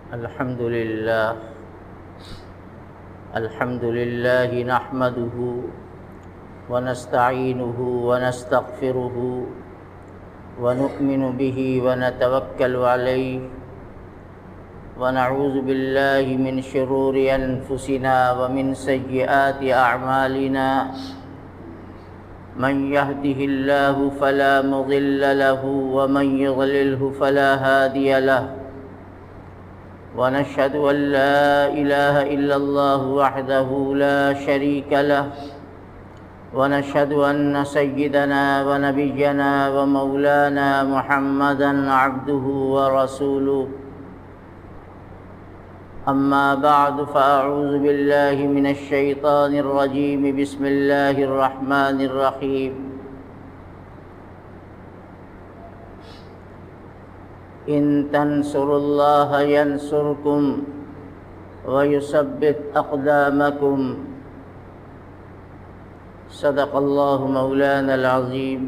الحمد لله نحمده ونستعينه ونستغفره ونؤمن به ونتوكل عليه ونعوذ بالله من شرور أنفسنا ومن سيئات أعمالنا من يهده الله فلا مضل له ومن يضلله فلا هادي له ونشهد أن لا إله إلا الله وحده لا شريك له ونشهد أن سيدنا ونبينا ومولانا محمدا عبده ورسوله أما بعد فأعوذ بالله من الشيطان الرجيم بسم الله الرحمن الرحيم إن تنصروا الله ينصركم ويثبت أقدامكم صدق الله مولانا العظيم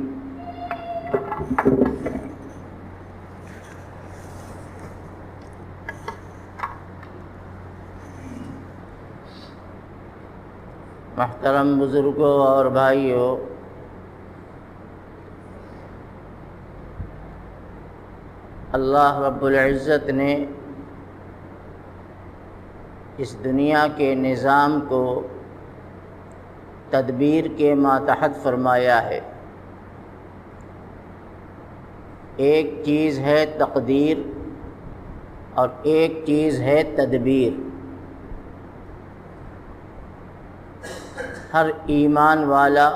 محترم بزرگوں اور بھائیوں، اللہ رب العزت نے اس دنیا کے نظام کو تدبیر کے ماتحت فرمایا ہے۔ ایک چیز ہے تقدیر اور ایک چیز ہے تدبیر۔ ہر ایمان والا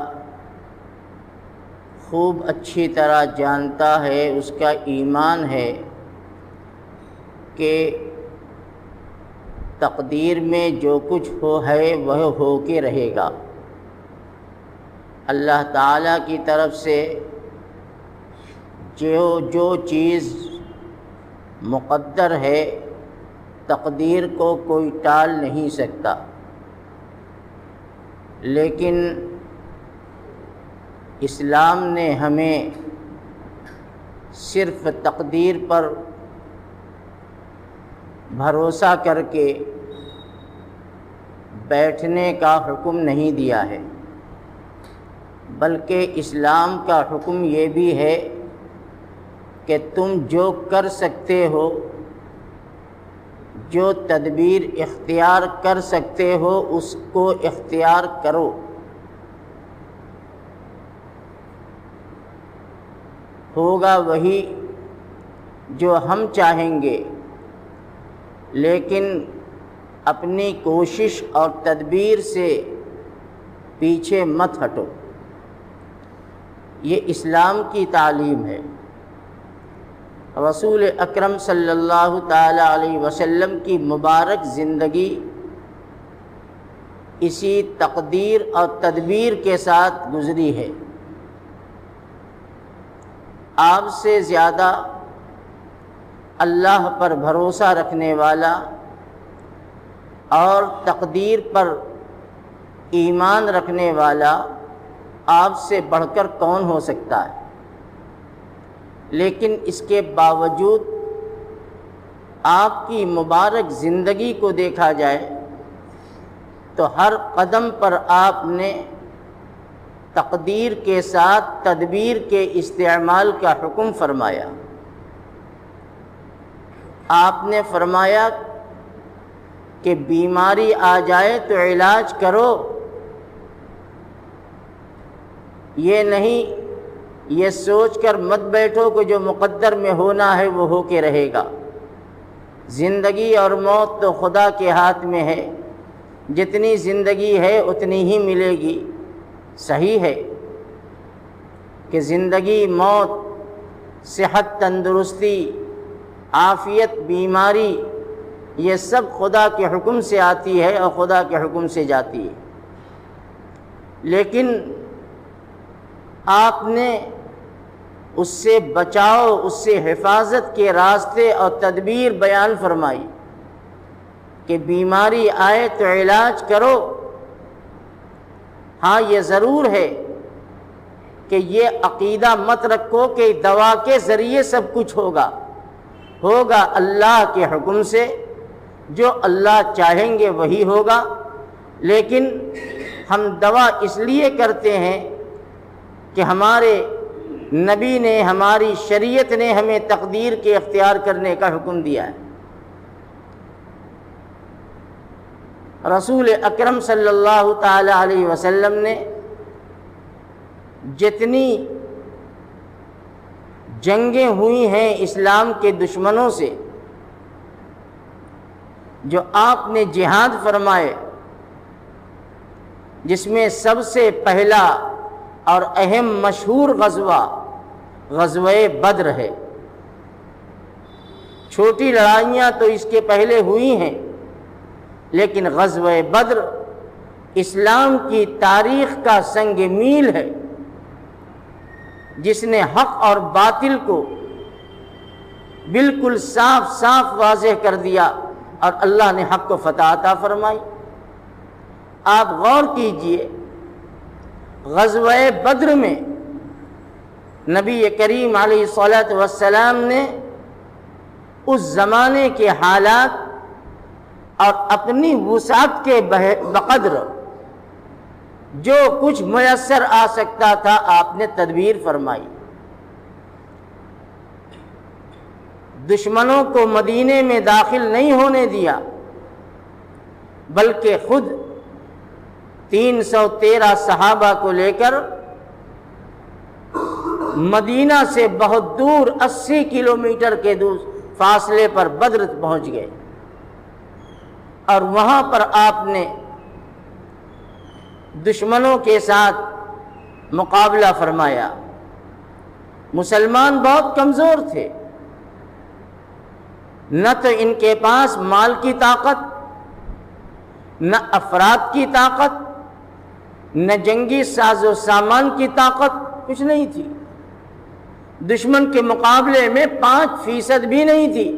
خوب اچھی طرح جانتا ہے، اس کا ایمان ہے کہ تقدیر میں جو کچھ ہے وہ ہو کے رہے گا۔ اللہ تعالیٰ کی طرف سے جو چیز مقدر ہے، تقدیر کو کوئی ٹال نہیں سکتا۔ لیکن اسلام نے ہمیں صرف تقدیر پر بھروسہ کر کے بیٹھنے کا حکم نہیں دیا ہے، بلکہ اسلام کا حکم یہ بھی ہے کہ تم جو کر سکتے ہو، جو تدبیر اختیار کر سکتے ہو، اس کو اختیار کرو۔ ہوگا وہی جو ہم چاہیں گے، لیکن اپنی کوشش اور تدبیر سے پیچھے مت ہٹو۔ یہ اسلام کی تعلیم ہے۔ رسول اکرم صلی اللہ تعالی علیہ وسلم کی مبارک زندگی اسی تقدیر اور تدبیر کے ساتھ گزری ہے۔ آپ سے زیادہ اللہ پر بھروسہ رکھنے والا اور تقدیر پر ایمان رکھنے والا آپ سے بڑھ کر کون ہو سکتا ہے؟ لیکن اس کے باوجود آپ کی مبارک زندگی کو دیکھا جائے تو ہر قدم پر آپ نے تقدیر کے ساتھ تدبیر کے استعمال کا حکم فرمایا۔ آپ نے فرمایا کہ بیماری آ جائے تو علاج کرو، یہ نہیں یہ سوچ کر مت بیٹھو کہ جو مقدر میں ہونا ہے وہ ہو کے رہے گا۔ زندگی اور موت تو خدا کے ہاتھ میں ہے، جتنی زندگی ہے اتنی ہی ملے گی۔ صحیح ہے کہ زندگی، موت، صحت، تندرستی، عافیت، بیماری، یہ سب خدا کے حکم سے آتی ہے اور خدا کے حکم سے جاتی ہے، لیکن آپ نے اس سے بچاؤ، اس سے حفاظت کے راستے اور تدبیر بیان فرمائی کہ بیماری آئے تو علاج کرو۔ ہاں یہ ضرور ہے کہ یہ عقیدہ مت رکھو کہ دوا کے ذریعے سب کچھ ہوگا اللہ کے حکم سے جو اللہ چاہیں گے وہی ہوگا، لیکن ہم دعا اس لیے کرتے ہیں کہ ہمارے نبی نے، ہماری شریعت نے ہمیں تقدیر کے اختیار کرنے کا حکم دیا ہے۔ رسول اکرم صلی اللہ تعالی علیہ وسلم نے جتنی جنگیں ہوئی ہیں اسلام کے دشمنوں سے، جو آپ نے جہاد فرمائے، جس میں سب سے پہلا اور اہم مشہور غزوہ بدر ہے۔ چھوٹی لڑائیاں تو اس کے پہلے ہوئی ہیں، لیکن غزوہ بدر اسلام کی تاریخ کا سنگ میل ہے، جس نے حق اور باطل کو بالکل صاف صاف واضح کر دیا، اور اللہ نے حق کو فتح عطا فرمائی۔ آپ غور کیجئے، غزوہ بدر میں نبی کریم علیہ الصلوۃ والسلام نے اس زمانے کے حالات اور اپنی وسعت کے بقدر جو کچھ میسر آ سکتا تھا آپ نے تدبیر فرمائی۔ دشمنوں کو مدینے میں داخل نہیں ہونے دیا، بلکہ خود 313 صحابہ کو لے کر مدینہ سے بہت دور 80 کلومیٹر کے فاصلے پر بدر پہنچ گئے، اور وہاں پر آپ نے دشمنوں کے ساتھ مقابلہ فرمایا۔ مسلمان بہت کمزور تھے، نہ تو ان کے پاس مال کی طاقت، نہ افراد کی طاقت، نہ جنگی ساز و سامان کی طاقت، کچھ نہیں تھی۔ دشمن کے مقابلے میں 5% بھی نہیں تھی،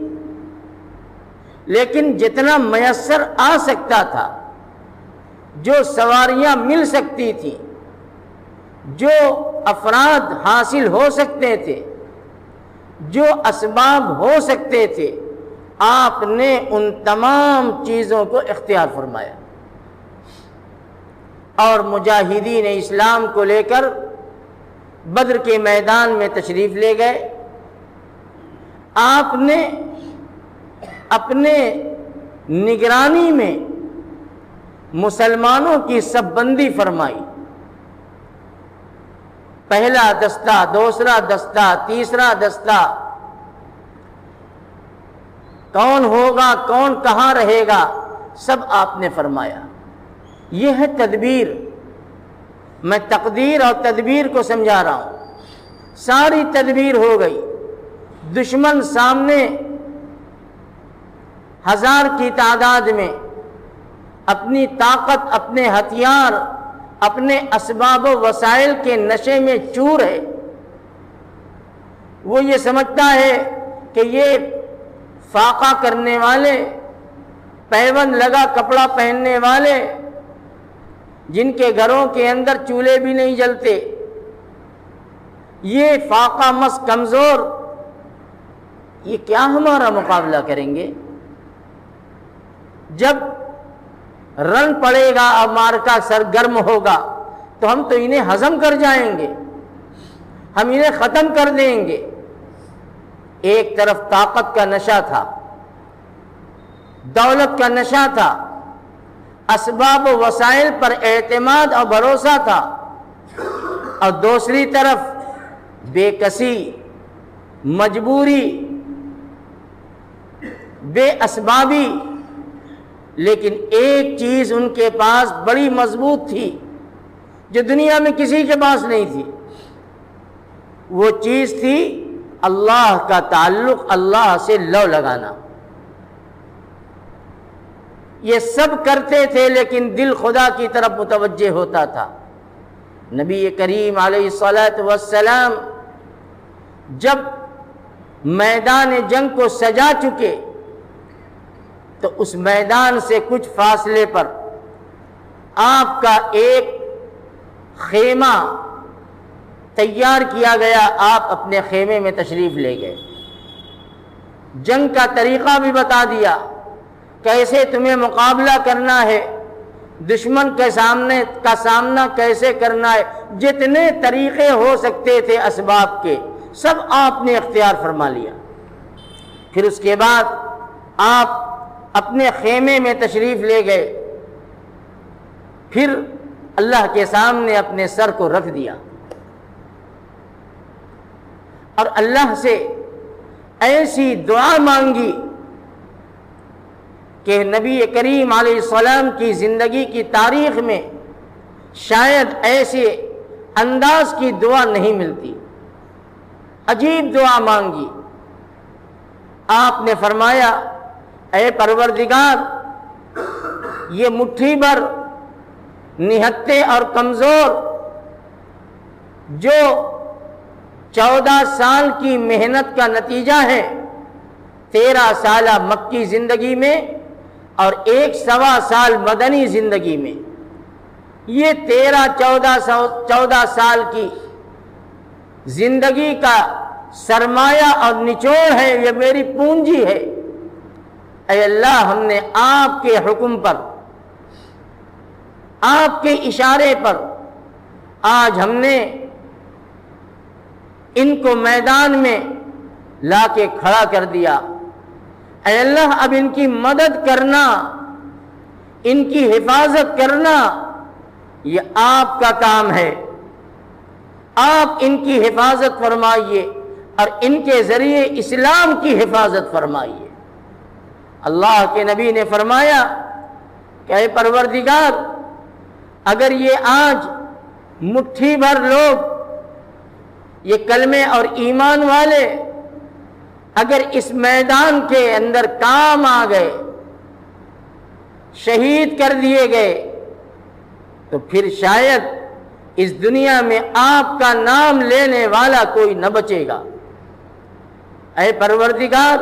لیکن جتنا میسر آ سکتا تھا، جو سواریاں مل سکتی تھیں، جو افراد حاصل ہو سکتے تھے، جو اسباب ہو سکتے تھے، آپ نے ان تمام چیزوں کو اختیار فرمایا، اور مجاہدین اسلام کو لے کر بدر کے میدان میں تشریف لے گئے۔ آپ نے اپنے نگرانی میں مسلمانوں کی صف بندی فرمائی، پہلا دستہ، دوسرا دستہ، تیسرا دستہ، کون ہوگا، کون کہاں رہے گا، سب آپ نے فرمایا۔ یہ ہے تدبیر۔ میں تقدیر اور تدبیر کو سمجھا رہا ہوں۔ ساری تدبیر ہو گئی، دشمن سامنے 1000 کی تعداد میں اپنی طاقت، اپنے ہتھیار، اپنے اسباب و وسائل کے نشے میں چور ہے۔ وہ یہ سمجھتا ہے کہ یہ فاقہ کرنے والے، پیوند لگا کپڑا پہننے والے، جن کے گھروں کے اندر چولہے بھی نہیں جلتے، یہ فاقہ مس کمزور، یہ کیا ہمارا مقابلہ کریں گے؟ جب رن پڑے گا اور مارکا سرگرم ہوگا تو ہم تو انہیں ہضم کر جائیں گے، ہم انہیں ختم کر دیں گے۔ ایک طرف طاقت کا نشہ تھا، دولت کا نشہ تھا، اسباب و وسائل پر اعتماد اور بھروسہ تھا، اور دوسری طرف بے کسی، مجبوری، بے اسبابی۔ لیکن ایک چیز ان کے پاس بڑی مضبوط تھی جو دنیا میں کسی کے پاس نہیں تھی، وہ چیز تھی اللہ کا تعلق، اللہ سے لو لگانا۔ یہ سب کرتے تھے لیکن دل خدا کی طرف متوجہ ہوتا تھا۔ نبی کریم علیہ الصلوۃ والسلام جب میدان جنگ کو سجا چکے تو اس میدان سے کچھ فاصلے پر آپ کا ایک خیمہ تیار کیا گیا، آپ اپنے خیمے میں تشریف لے گئے، جنگ کا طریقہ بھی بتا دیا کیسے تمہیں مقابلہ کرنا ہے، دشمن کے سامنا کیسے کرنا ہے، جتنے طریقے ہو سکتے تھے اسباب کے سب آپ نے اختیار فرما لیا۔ پھر اس کے بعد آپ اپنے خیمے میں تشریف لے گئے، پھر اللہ کے سامنے اپنے سر کو رکھ دیا اور اللہ سے ایسی دعا مانگی کہ نبی کریم علیہ السلام کی زندگی کی تاریخ میں شاید ایسے انداز کی دعا نہیں ملتی، عجیب دعا مانگی۔ آپ نے فرمایا، اے پروردگار، یہ مٹھی بھر نہتے اور کمزور جو 14 سال کی محنت کا نتیجہ ہے 13 سالہ مکی زندگی میں اور 1.25 سال مدنی زندگی میں، یہ 13-14 سال کی زندگی کا سرمایہ اور نچوڑ ہے، یہ میری پونجی ہے۔ اے اللہ، ہم نے آپ کے حکم پر، آپ کے اشارے پر آج ہم نے ان کو میدان میں لا کے کھڑا کر دیا۔ اے اللہ، اب ان کی مدد کرنا، ان کی حفاظت کرنا، یہ آپ کا کام ہے۔ آپ ان کی حفاظت فرمائیے اور ان کے ذریعے اسلام کی حفاظت فرمائیے۔ اللہ کے نبی نے فرمایا کہ اے پروردگار، اگر یہ آج مٹھی بھر لوگ، یہ کلمے اور ایمان والے اگر اس میدان کے اندر کام آ گئے، شہید کر دیے گئے، تو پھر شاید اس دنیا میں آپ کا نام لینے والا کوئی نہ بچے گا۔ اے پروردگار،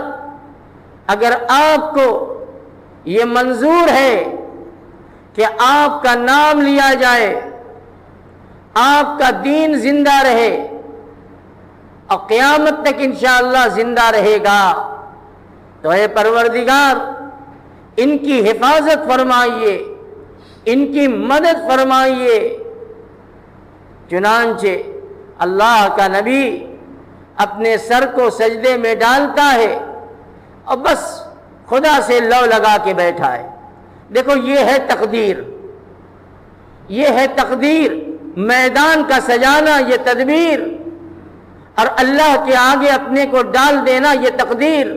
اگر آپ کو یہ منظور ہے کہ آپ کا نام لیا جائے، آپ کا دین زندہ رہے اور قیامت تک انشاءاللہ زندہ رہے گا، تو اے پروردگار، ان کی حفاظت فرمائیے، ان کی مدد فرمائیے۔ چنانچہ اللہ کا نبی اپنے سر کو سجدے میں ڈالتا ہے اور بس خدا سے لو لگا کے بیٹھا ہے۔ دیکھو، یہ ہے تقدیر، یہ ہے تقدیر، میدان کا سجانا یہ تدبیر، اور اللہ کے آگے اپنے کو ڈال دینا یہ تقدیر۔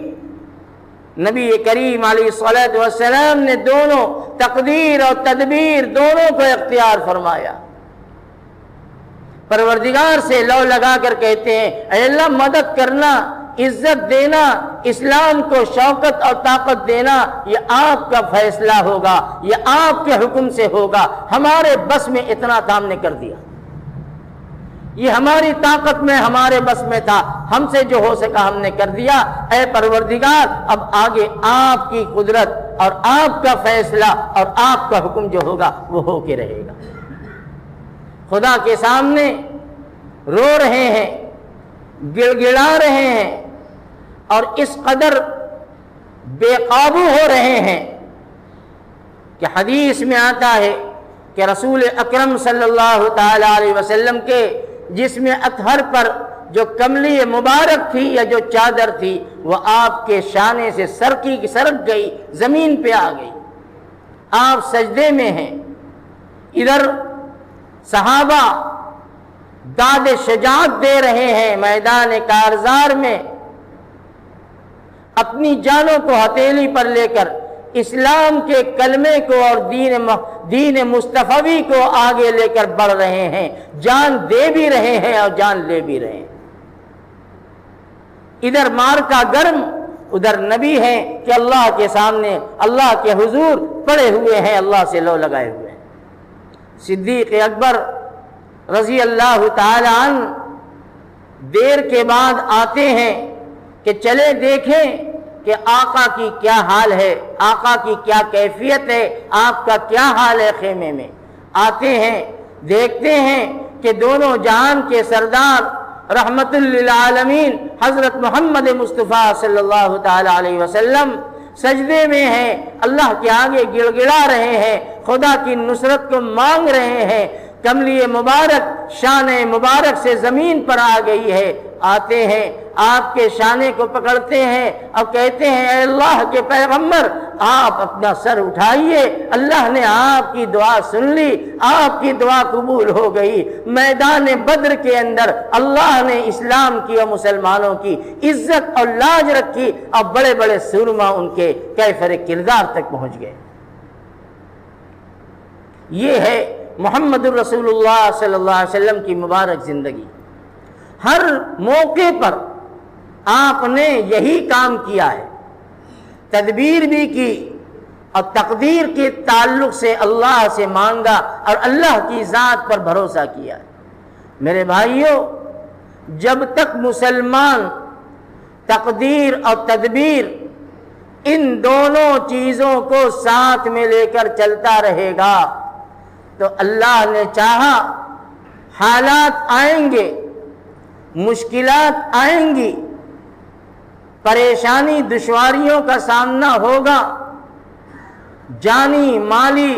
نبی کریم علیہ الصلوۃ والسلام نے دونوں تقدیر اور تدبیر دونوں کو اختیار فرمایا۔ پروردگار سے لو لگا کر کہتے ہیں، اے اللہ، مدد کرنا، عزت دینا، اسلام کو شوکت اور طاقت دینا، یہ آپ کا فیصلہ ہوگا، یہ آپ کے حکم سے ہوگا۔ ہمارے بس میں اتنا کام نے کر دیا، یہ ہماری طاقت میں، ہمارے بس میں تھا، ہم سے جو ہو سکا ہم نے کر دیا۔ اے پروردگار، اب آگے آپ کی قدرت اور آپ کا فیصلہ اور آپ کا حکم جو ہوگا وہ ہو کے رہے گا۔ خدا کے سامنے رو رہے ہیں، گڑ گڑا رہے ہیں اور اس قدر بے قابو ہو رہے ہیں کہ حدیث میں آتا ہے کہ رسول اکرم صلی اللہ تعالی علیہ وسلم کے جسم اطہر پر جو کملی مبارک تھی یا جو چادر تھی، وہ آپ کے شانے سے سرک گئی، زمین پہ آ گئی۔ آپ سجدے میں ہیں، ادھر صحابہ داد شجاعت دے رہے ہیں میدان کارزار میں، اپنی جانوں کو ہتھیلی پر لے کر اسلام کے کلمے کو اور دین مصطفی کو آگے لے کر بڑھ رہے ہیں، جان دے بھی رہے ہیں اور جان لے بھی رہے ہیں۔ ادھر مار کا گرم، ادھر نبی ہیں کہ اللہ کے سامنے، اللہ کے حضور پڑے ہوئے ہیں، اللہ سے لو لگائے ہوئے ہیں۔ صدیق اکبر رضی اللہ تعالی عنہ دیر کے بعد آتے ہیں کہ چلے دیکھیں کہ آقا کی کیا حال ہے، آقا کی کیا کیفیت ہے، آپ کا کیا حال ہے خیمے میں۔ آتے ہیں، دیکھتے ہیں کہ دونوں جہان کے سردار رحمت للعالمین حضرت محمد مصطفیٰ صلی اللہ تعالی علیہ وسلم سجدے میں ہیں، اللہ کے آگے گڑ گڑا رہے ہیں، خدا کی نصرت کو مانگ رہے ہیں، کملی مبارک شان مبارک سے زمین پر آ گئی ہے، آتے ہیں آپ کے شانے کو پکڑتے ہیں اور کہتے ہیں اے اللہ کے پیغمبر آپ اپنا سر اٹھائیے، اللہ نے آپ کی دعا سن لی، آپ کی دعا قبول ہو گئی۔ میدان بدر کے اندر اللہ نے اسلام کی اور مسلمانوں کی عزت اور لاج رکھی اور بڑے بڑے سورما ان کے کیفر کردار تک پہنچ گئے۔ یہ ہے محمد الرسول اللہ صلی اللہ علیہ وسلم کی مبارک زندگی۔ ہر موقع پر آپ نے یہی کام کیا ہے، تدبیر بھی کی اور تقدیر کے تعلق سے اللہ سے مانگا اور اللہ کی ذات پر بھروسہ کیا۔ میرے بھائیوں، جب تک مسلمان تقدیر اور تدبیر ان دونوں چیزوں کو ساتھ میں لے کر چلتا رہے گا تو اللہ نے چاہا حالات آئیں گے، مشکلات آئیں گی، پریشانی دشواریوں کا سامنا ہوگا، جانی مالی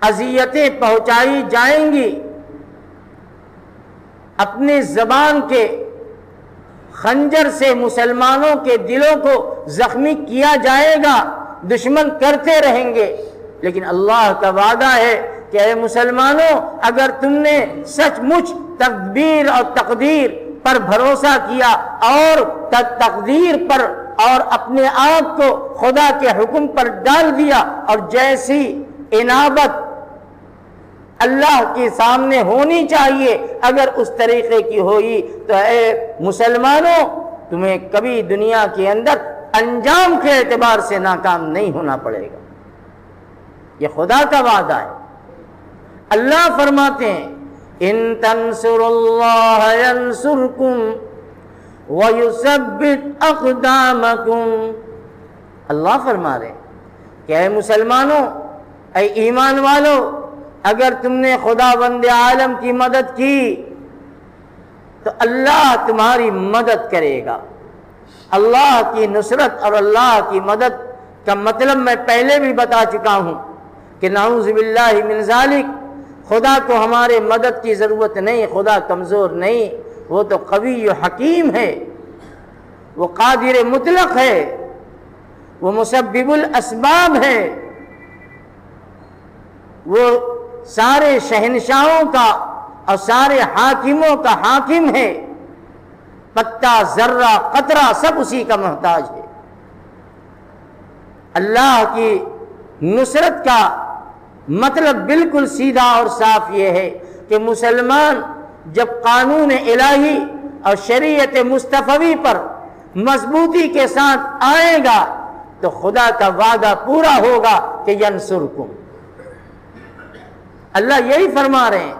اذیتیں پہنچائی جائیں گی، اپنے زبان کے خنجر سے مسلمانوں کے دلوں کو زخمی کیا جائے گا، دشمن کرتے رہیں گے، لیکن اللہ کا وعدہ ہے کہ اے مسلمانوں اگر تم نے سچ مچ تدبیر اور تقدیر پر بھروسہ کیا اور تقدیر پر اور اپنے آپ کو خدا کے حکم پر ڈال دیا اور جیسی انابت اللہ کے سامنے ہونی چاہیے اگر اس طریقے کی ہوئی تو اے مسلمانوں تمہیں کبھی دنیا کے اندر انجام کے اعتبار سے ناکام نہیں ہونا پڑے گا۔ یہ خدا کا وعدہ ہے۔ اللہ فرماتے ہیں ان تنصروا اللہ ینصرکم ویثبت اقدامکم۔ اللہ فرما رہے ہیں کہ اے مسلمانوں، اے ایمان والو، اگر تم نے خدا بند عالم کی مدد کی تو اللہ تمہاری مدد کرے گا۔ اللہ کی نصرت اور اللہ کی مدد کا مطلب میں پہلے بھی بتا چکا ہوں کہ نعوذ باللہ من ذالک، خدا کو ہمارے مدد کی ضرورت نہیں، خدا کمزور نہیں، وہ تو قوی و حکیم ہے، وہ قادر مطلق ہے، وہ مسبب الاسباب ہے، وہ سارے شہنشاہوں کا اور سارے حاکموں کا حاکم ہے، پتا ذرہ قطرہ سب اسی کا محتاج ہے۔ اللہ کی نصرت کا مطلب بالکل سیدھا اور صاف یہ ہے کہ مسلمان جب قانون الہی اور شریعت مصطفی پر مضبوطی کے ساتھ آئے گا تو خدا کا وعدہ پورا ہوگا کہ ینصرکم۔ اللہ یہی فرما رہے ہیں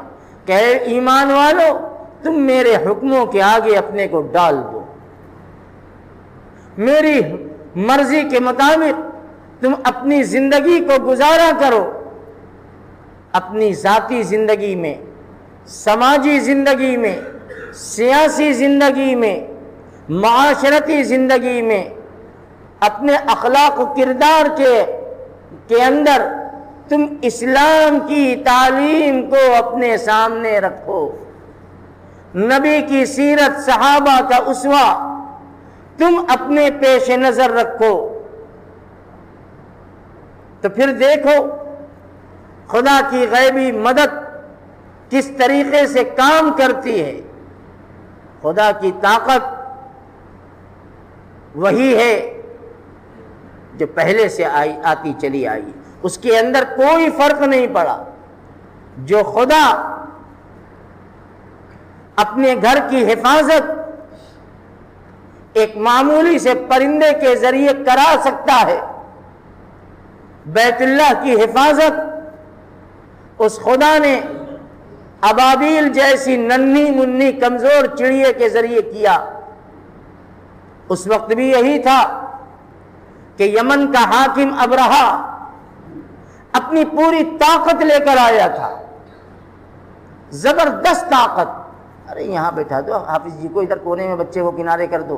کہ اے ایمان والو، تم میرے حکموں کے آگے اپنے کو ڈال دو، میری مرضی کے مطابق تم اپنی زندگی کو گزارا کرو، اپنی ذاتی زندگی میں، سماجی زندگی میں، سیاسی زندگی میں، معاشرتی زندگی میں، اپنے اخلاق و کردار کے اندر تم اسلام کی تعلیم کو اپنے سامنے رکھو، نبی کی سیرت، صحابہ کا اسوہ تم اپنے پیش نظر رکھو، تو پھر دیکھو خدا کی غیبی مدد کس طریقے سے کام کرتی ہے۔ خدا کی طاقت وہی ہے جو پہلے سے آتی چلی آئی، اس کے اندر کوئی فرق نہیں پڑا۔ جو خدا اپنے گھر کی حفاظت ایک معمولی سے پرندے کے ذریعے کرا سکتا ہے، بیت اللہ کی حفاظت اس خدا نے ابابیل جیسی ننھی منھی کمزور چڑیے کے ذریعے کیا۔ اس وقت بھی یہی تھا کہ یمن کا حاکم ابرہا اپنی پوری طاقت لے کر آیا تھا، زبردست طاقت۔ ارے یہاں بیٹھا دو حافظ جی کو، ادھر کونے میں بچے کو کنارے کر دو۔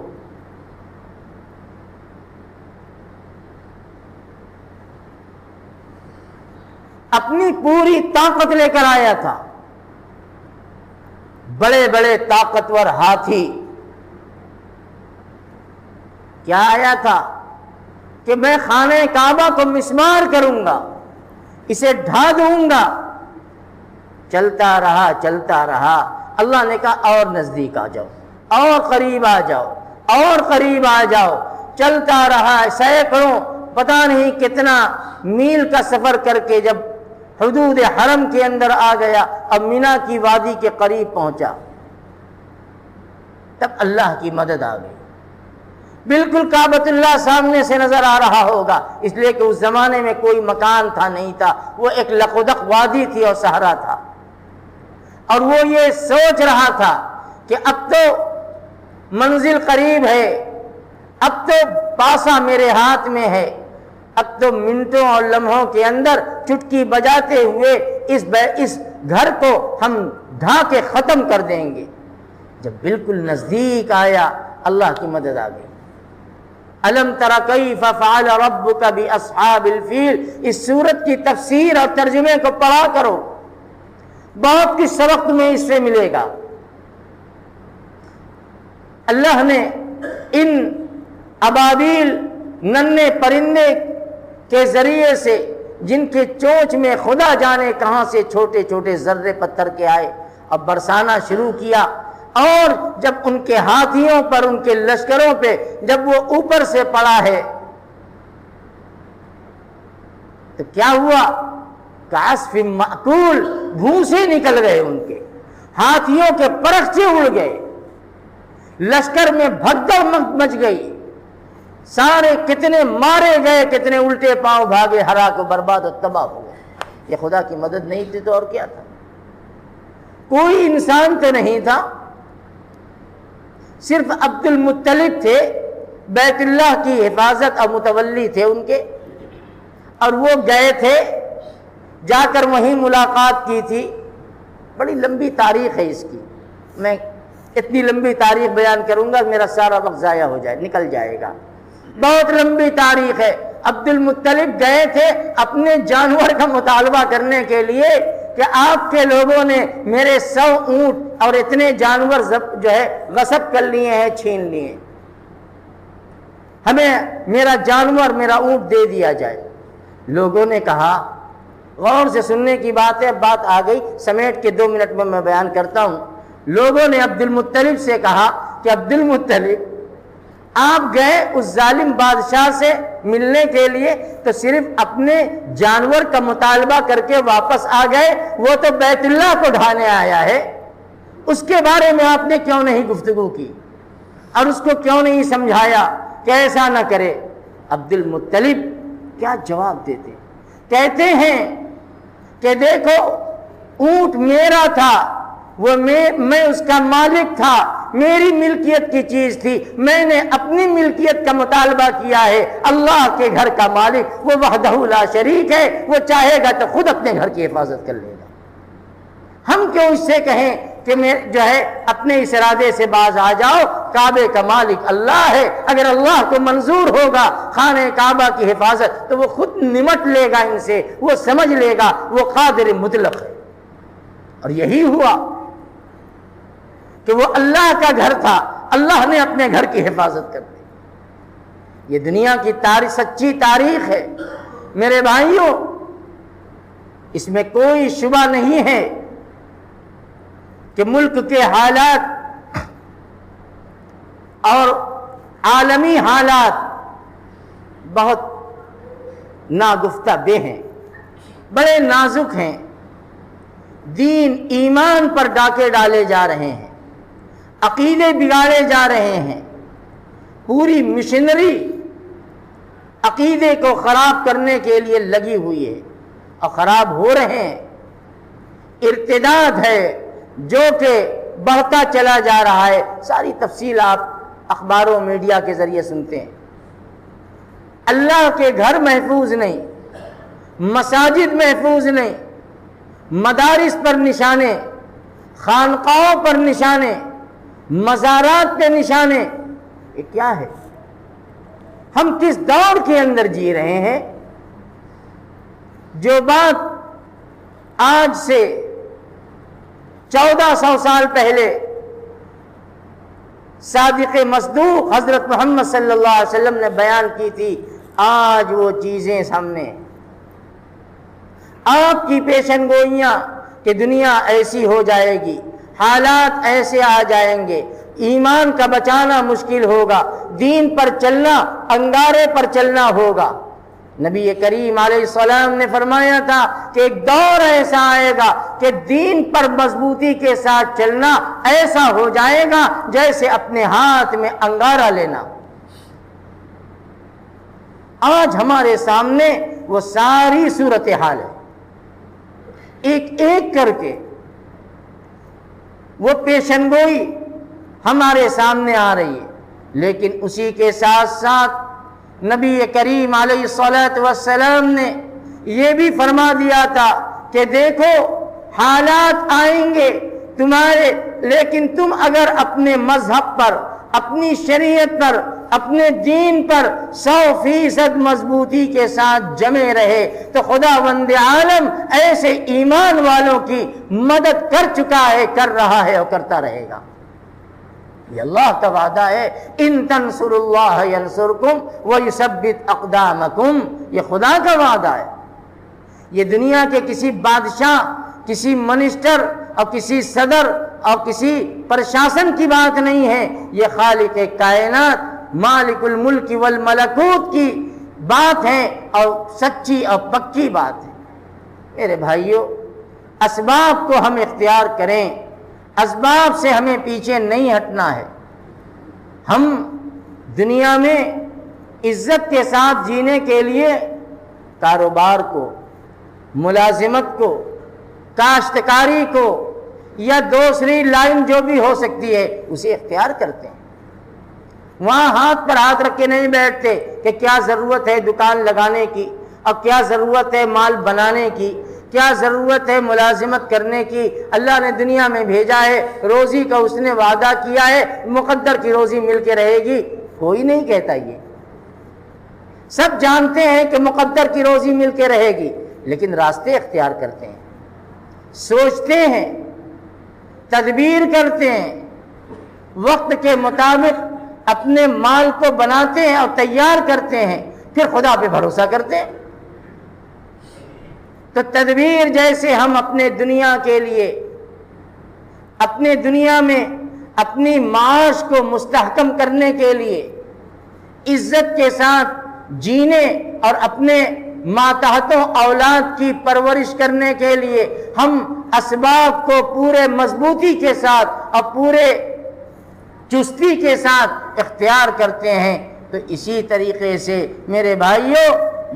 اپنی پوری طاقت لے کر آیا تھا. بڑے بڑے طاقتور ہاتھی. کیا آیا تھا کہ میں خانہ کعبہ کو مسمار کروں گا, اسے ڈھا دوں گا. چلتا رہا چلتا رہا. اللہ نے کہا اور نزدیک آ جاؤ, اور قریب آ جاؤ, اور قریب آ جاؤ. چلتا رہا سینکڑوں پتہ نہیں کتنا میل کا سفر کر کے جب حدود حرم کے اندر آ گیا, اب مینا کی وادی کے قریب پہنچا, تب اللہ کی مدد آ گئی. بالکل کعبۃ اللہ سامنے سے نظر آ رہا ہوگا, اس لیے کہ اس زمانے میں کوئی مکان تھا نہیں تھا, وہ ایک لقدق وادی تھی اور صحرا تھا. اور وہ یہ سوچ رہا تھا کہ اب تو منزل قریب ہے, اب تو پاسا میرے ہاتھ میں ہے, اب تو منٹوں اور لمحوں کے اندر چٹکی بجاتے ہوئے اس گھر کو ہم ڈھا کے ختم کر دیں گے. جب بالکل نزدیک آیا اللہ کی مدد آ گئی. الم تر کیف فعل ربک باصحاب الفیل, اس سورت کی تفسیر اور ترجمے کو پڑھا کرو, بہت کچھ سبق تمہیں اس سے ملے گا. اللہ نے ان ابابیل ننھے پرندے کے ذریعے سے, جن کے چونچ میں خدا جانے کہاں سے چھوٹے چھوٹے ذرے پتھر کے آئے, اب برسانا شروع کیا. اور جب ان کے ہاتھیوں پر, ان کے لشکروں پہ جب وہ اوپر سے پڑا ہے تو کیا ہوا؟ کعصف مأکول, بھوسے نکل گئے, ان کے ہاتھیوں کے پرخچے اڑ گئے, لشکر میں بھگدڑ مچ گئی, سارے کتنے مارے گئے, کتنے الٹے پاؤں بھاگے, ہلاک و برباد و تباہ ہو گئے. یہ خدا کی مدد نہیں تھی تو اور کیا تھا؟ کوئی انسان تو نہیں تھا, صرف عبد المطلب تھے, بیت اللہ کی حفاظت اور متولی تھے ان کے, اور وہ گئے تھے, جا کر وہیں ملاقات کی تھی. بڑی لمبی تاریخ ہے اس کی, میں اتنی لمبی تاریخ بیان کروں گا میرا سارا وقت ضائع ہو جائے, نکل جائے گا. بہت لمبی تاریخ ہے. عبد المطلب گئے تھے اپنے جانور کا مطالبہ کرنے کے لیے کہ آپ کے لوگوں نے میرے 100 اونٹ اور اتنے جانور جو ہے غصب کر لیے ہیں, چھین لیے, ہمیں میرا جانور, میرا اونٹ دے دیا جائے. لوگوں نے کہا, غور سے سننے کی بات ہے, اب بات آ گئی, سمیٹ کے 2 منٹ میں بیان کرتا ہوں. لوگوں نے عبد المطلب سے کہا کہ عبد المطلب, آپ گئے اس ظالم بادشاہ سے ملنے کے لیے تو صرف اپنے جانور کا مطالبہ کر کے واپس آ گئے, وہ تو بیت اللہ کو ڈھانے آیا ہے, اس کے بارے میں آپ نے کیوں نہیں گفتگو کی اور اس کو کیوں نہیں سمجھایا کہ ایسا نہ کرے؟ عبد المطلب کیا جواب دیتے؟ کہتے ہیں کہ دیکھو, اونٹ میرا تھا, وہ میں اس کا مالک تھا, میری ملکیت کی چیز تھی, میں نے اپنی ملکیت کا مطالبہ کیا ہے. اللہ کے گھر کا مالک وہ وحدہ لا شریک ہے, وہ چاہے گا تو خود اپنے گھر کی حفاظت کر لے گا. ہم کیوں اس سے کہیں کہ میں جو ہے اپنے اس ارادے سے باز آ جاؤ؟ کعبے کا مالک اللہ ہے, اگر اللہ کو منظور ہوگا خانہ کعبہ کی حفاظت تو وہ خود نمٹ لے گا ان سے, وہ سمجھ لے گا, وہ قادر مطلق ہے. اور یہی ہوا کہ وہ اللہ کا گھر تھا, اللہ نے اپنے گھر کی حفاظت کر دی. یہ دنیا کی سچی تاریخ ہے میرے بھائیوں, اس میں کوئی شبہ نہیں ہے کہ ملک کے حالات اور عالمی حالات بہت ناگفتہ بے ہیں, بڑے نازک ہیں. دین ایمان پر ڈاکے ڈالے جا رہے ہیں, عقیدے بگاڑے جا رہے ہیں, پوری مشنری عقیدے کو خراب کرنے کے لیے لگی ہوئی ہے اور خراب ہو رہے ہیں. ارتداد ہے جو کہ بڑھتا چلا جا رہا ہے, ساری تفصیل آپ اخباروں میڈیا کے ذریعے سنتے ہیں. اللہ کے گھر محفوظ نہیں, مساجد محفوظ نہیں, مدارس پر نشانے, خانقاہوں پر نشانے, مزارات پہ نشانے. یہ کیا ہے؟ ہم کس دور کے اندر جی رہے ہیں؟ جو بات آج سے 1400 سال پہلے صادق مصدوق حضرت محمد صلی اللہ علیہ وسلم نے بیان کی تھی، آج وہ چیزیں سامنے، آپ کی پیشن گوئیاں کہ دنیا ایسی ہو جائے گی، حالات ایسے آ جائیں گے، ایمان کا بچانا مشکل ہوگا، دین پر چلنا انگارے پر چلنا ہوگا۔ نبی کریم علیہ السلام نے فرمایا تھا کہ ایک دور ایسا آئے گا کہ دین پر مضبوطی کے ساتھ چلنا ایسا ہو جائے گا جیسے اپنے ہاتھ میں انگارہ لینا۔ آج ہمارے سامنے وہ ساری صورتحال ہے، ایک ایک کر کے وہ پیشن گوئی ہمارے سامنے آ رہی ہے، لیکن اسی کے ساتھ ساتھ نبی کریم علیہ الصلوۃ والسلام نے یہ بھی فرما دیا تھا کہ دیکھو حالات آئیں گے تمہارے، لیکن تم اگر اپنے مذہب پر، اپنی شریعت پر، اپنے دین پر 100% مضبوطی کے ساتھ جمے رہے تو خداوند عالم ایسے ایمان والوں کی مدد کر چکا ہے، کر رہا ہے اور کرتا رہے گا۔ یہ اللہ کا وعدہ ہے، ان تنصر اللہ ینصرکم ویثبت اقدامکم، یہ خدا کا وعدہ ہے۔ یہ دنیا کے کسی بادشاہ، کسی منسٹر اور کسی صدر اور کسی پرشاسن کی بات نہیں ہے، یہ خالق کائنات، مالک الملک والملکوت کی بات ہے اور سچی اور پکی بات ہے۔ میرے بھائیوں، اسباب کو ہم اختیار کریں، اسباب سے ہمیں پیچھے نہیں ہٹنا ہے۔ ہم دنیا میں عزت کے ساتھ جینے کے لیے کاروبار کو، ملازمت کو، کاشتکاری کو یا دوسری لائن جو بھی ہو سکتی ہے اسے اختیار کرتے ہیں۔ وہاں ہاتھ پر ہاتھ رکھ کے نہیں بیٹھتے کہ کیا ضرورت ہے دکان لگانے کی، اور کیا ضرورت ہے مال بنانے کی، کیا ضرورت ہے ملازمت کرنے کی۔ اللہ نے دنیا میں بھیجا ہے، روزی کا اس نے وعدہ کیا ہے، مقدر کی روزی مل کے رہے گی، کوئی نہیں کہتا یہ۔ سب جانتے ہیں کہ مقدر کی روزی مل کے رہے گی، لیکن راستے اختیار کرتے ہیں، سوچتے ہیں، تدبیر کرتے ہیں، وقت کے مطابق اپنے مال کو بناتے ہیں اور تیار کرتے ہیں، پھر خدا پہ بھروسہ کرتے ہیں۔ تو تدبیر جیسے ہم اپنے دنیا کے لیے، اپنے دنیا میں اپنی معاش کو مستحکم کرنے کے لیے، عزت کے ساتھ جینے اور اپنے ماتحتوں اولاد کی پرورش کرنے کے لیے ہم اسباب کو پورے مضبوطی کے ساتھ اور پورے چستی کے ساتھ اختیار کرتے ہیں، تو اسی طریقے سے میرے بھائیوں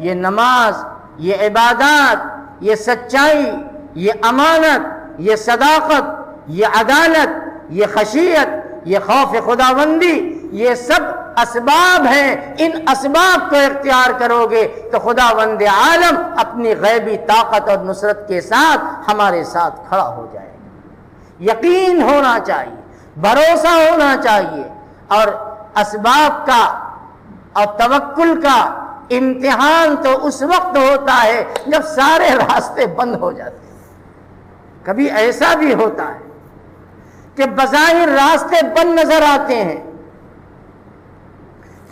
یہ نماز، یہ عبادات، یہ سچائی، یہ امانت، یہ صداقت، یہ عدالت، یہ خشیت، یہ خوف خداوندی، یہ سب اسباب ہیں۔ ان اسباب کو اختیار کرو گے تو خداوند عالم اپنی غیبی طاقت اور نصرت کے ساتھ ہمارے ساتھ کھڑا ہو جائے گا۔ یقین ہونا چاہیے، بھروسہ ہونا چاہیے، اور اسباب کا اور توکل کا امتحان تو اس وقت ہوتا ہے جب سارے راستے بند ہو جاتے ہیں۔ کبھی ایسا بھی ہوتا ہے کہ بظاہر راستے بند نظر آتے ہیں،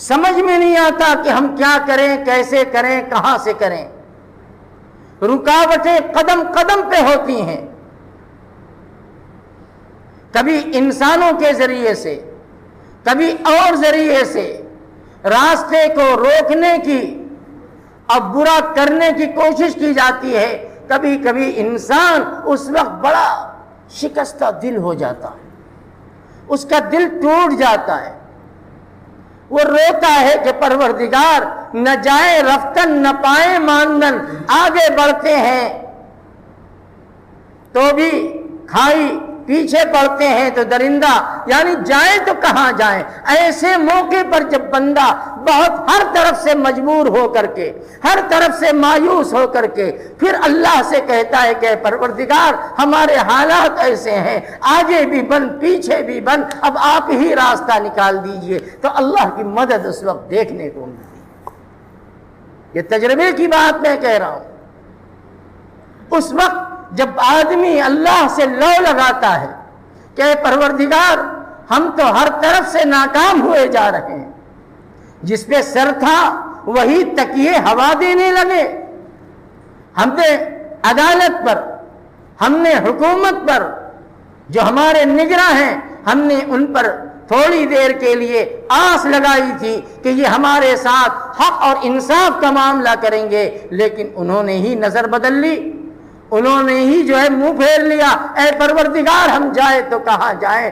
سمجھ میں نہیں آتا کہ ہم کیا کریں، کیسے کریں، کہاں سے کریں، رکاوٹیں قدم قدم پہ ہوتی ہیں، کبھی انسانوں کے ذریعے سے، کبھی اور ذریعے سے راستے کو روکنے کی اور برا کرنے کی کوشش کی جاتی ہے۔ کبھی کبھی انسان اس وقت بڑا شکستہ دل ہو جاتا ہے، اس کا دل ٹوٹ جاتا ہے، وہ روتا ہے کہ پروردگار نہ جائے رفتن نہ پائے ماندن، آگے بڑھتے ہیں تو بھی کھائی، پیچھے پڑتے ہیں تو درندہ، یعنی جائیں تو کہاں جائیں۔ ایسے موقع پر جب بندہ بہت ہر طرف سے مجبور ہو کر کے، ہر طرف سے مایوس ہو کر کے پھر اللہ سے کہتا ہے کہ پروردگار ہمارے حالات ایسے ہیں، آگے بھی بند پیچھے بھی بند، اب آپ ہی راستہ نکال دیجئے، تو اللہ کی مدد اس وقت دیکھنے کو ملتی۔ یہ تجربے کی بات میں کہہ رہا ہوں۔ اس وقت جب آدمی اللہ سے لو لگاتا ہے کہ اے پروردگار ہم تو ہر طرف سے ناکام ہوئے جا رہے ہیں، جس پہ سر تھا وہی تکیے ہوا دینے لگے، ہم نے عدالت پر، ہم نے حکومت پر، جو ہمارے نگراں ہیں، ہم نے ان پر تھوڑی دیر کے لیے آس لگائی تھی کہ یہ ہمارے ساتھ حق اور انصاف کا معاملہ کریں گے، لیکن انہوں نے ہی نظر بدل لی، انہوں نے ہی جو ہے منہ پھیر لیا۔ اے پروردگار ہم جائیں تو کہاں جائیں،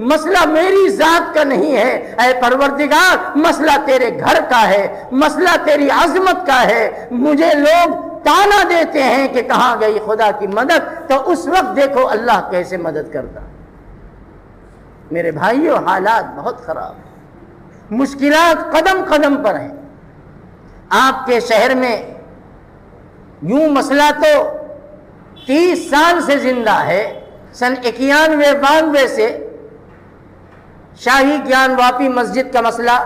مسئلہ میری ذات کا نہیں ہے، اے پروردگار مسئلہ تیرے گھر کا ہے، مسئلہ تیری عظمت کا ہے۔ مجھے لوگ تانا دیتے ہیں کہ کہاں گئی خدا کی مدد، تو اس وقت دیکھو اللہ کیسے مدد کرتا۔ میرے بھائیوں حالات بہت خراب ہیں، مشکلات قدم قدم پر ہیں۔ آپ کے شہر میں یوں مسئلہ تو 30 سال سے زندہ ہے، سن 91-92 سے شاہی گیان واپی مسجد کا مسئلہ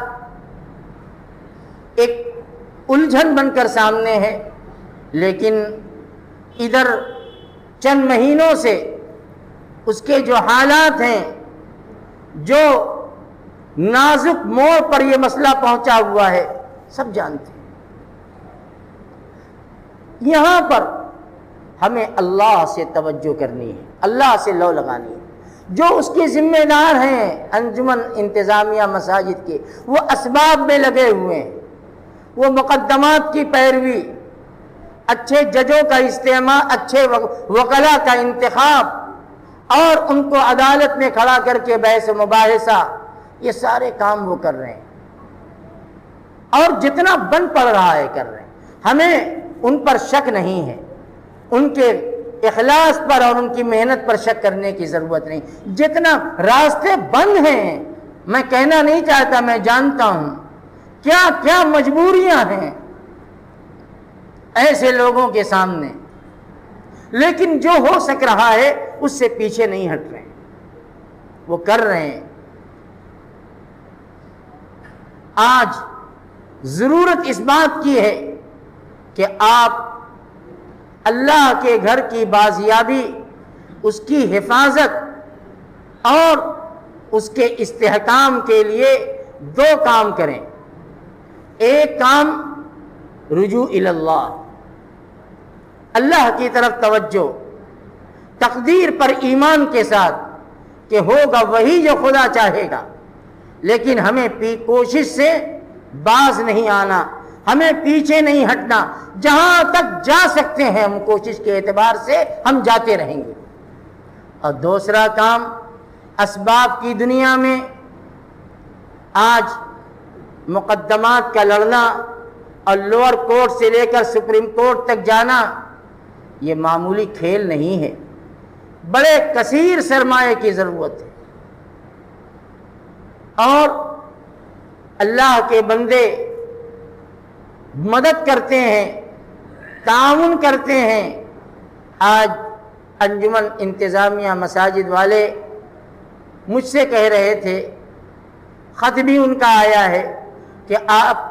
ایک الجھن بن کر سامنے ہے، لیکن ادھر چند مہینوں سے اس کے جو حالات ہیں، جو نازک موڑ پر یہ مسئلہ پہنچا ہوا ہے، سب جانتے ہیں۔ یہاں پر ہمیں اللہ سے توجہ کرنی ہے، اللہ سے لو لگانی ہے۔ جو اس کے ذمہ دار ہیں انجمن انتظامیہ مساجد کے، وہ اسباب میں لگے ہوئے ہیں، وہ مقدمات کی پیروی، اچھے ججوں کا استعمال، اچھے وکلاء کا انتخاب، اور ان کو عدالت میں کھڑا کر کے بحث و مباحثہ، یہ سارے کام وہ کر رہے ہیں، اور جتنا بن پڑ رہا ہے کر رہے ہیں۔ ہمیں ان پر شک نہیں ہے، ان کے اخلاص پر اور ان کی محنت پر شک کرنے کی ضرورت نہیں۔ جتنا راستے بند ہیں، میں کہنا نہیں چاہتا، میں جانتا ہوں کیا کیا مجبوریاں ہیں ایسے لوگوں کے سامنے، لیکن جو ہو سک رہا ہے اس سے پیچھے نہیں ہٹ رہے ہیں، وہ کر رہے ہیں۔ آج ضرورت اس بات کی ہے کہ آپ اللہ کے گھر کی بازیابی، اس کی حفاظت اور اس کے استحکام کے لیے 2 کام کریں۔ ایک کام رجوع اللہ، اللہ کی طرف توجہ، تقدیر پر ایمان کے ساتھ کہ ہوگا وہی جو خدا چاہے گا، لیکن ہمیں کوشش سے باز نہیں آنا، ہمیں پیچھے نہیں ہٹنا، جہاں تک جا سکتے ہیں ہم کوشش کے اعتبار سے ہم جاتے رہیں گے۔ اور دوسرا کام، اسباب کی دنیا میں آج مقدمات کا لڑنا اور لوور کورٹ سے لے کر سپریم کورٹ تک جانا یہ معمولی کھیل نہیں ہے، بڑے کثیر سرمایہ کی ضرورت ہے۔ اور اللہ کے بندے مدد کرتے ہیں، تعاون کرتے ہیں۔ آج انجمن انتظامیہ مساجد والے مجھ سے کہہ رہے تھے، خط بھی ان کا آیا ہے کہ آپ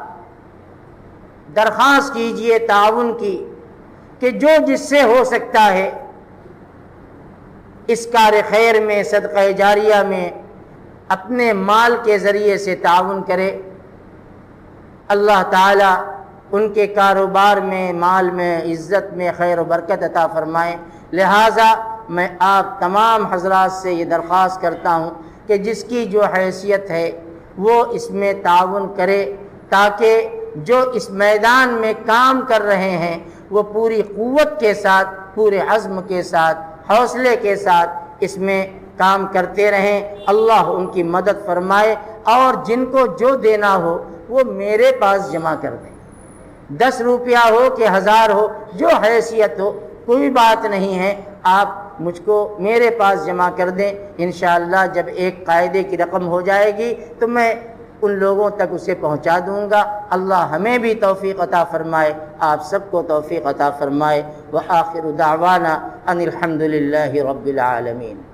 درخواست کیجئے تعاون کی، کہ جو جس سے ہو سکتا ہے اس کار خیر میں، صدقہ جاریہ میں اپنے مال کے ذریعے سے تعاون کرے۔ اللہ تعالیٰ ان کے کاروبار میں، مال میں، عزت میں خیر و برکت عطا فرمائے۔ لہٰذا میں آپ تمام حضرات سے یہ درخواست کرتا ہوں کہ جس کی جو حیثیت ہے وہ اس میں تعاون کرے، تاکہ جو اس میدان میں کام کر رہے ہیں وہ پوری قوت کے ساتھ، پورے عزم کے ساتھ، حوصلے کے ساتھ اس میں کام کرتے رہیں۔ اللہ ان کی مدد فرمائے، اور جن کو جو دینا ہو وہ میرے پاس جمع کر دیں، 10 روپیہ ہو کہ 1000 ہو، جو حیثیت ہو، کوئی بات نہیں ہے، آپ مجھ کو میرے پاس جمع کر دیں۔ انشاءاللہ جب ایک قاعدے کی رقم ہو جائے گی تو میں ان لوگوں تک اسے پہنچا دوں گا۔ اللہ ہمیں بھی توفیق عطا فرمائے، آپ سب کو توفیق عطا فرمائے۔ وآخر دعوانا ان الحمد للہ رب العالمین۔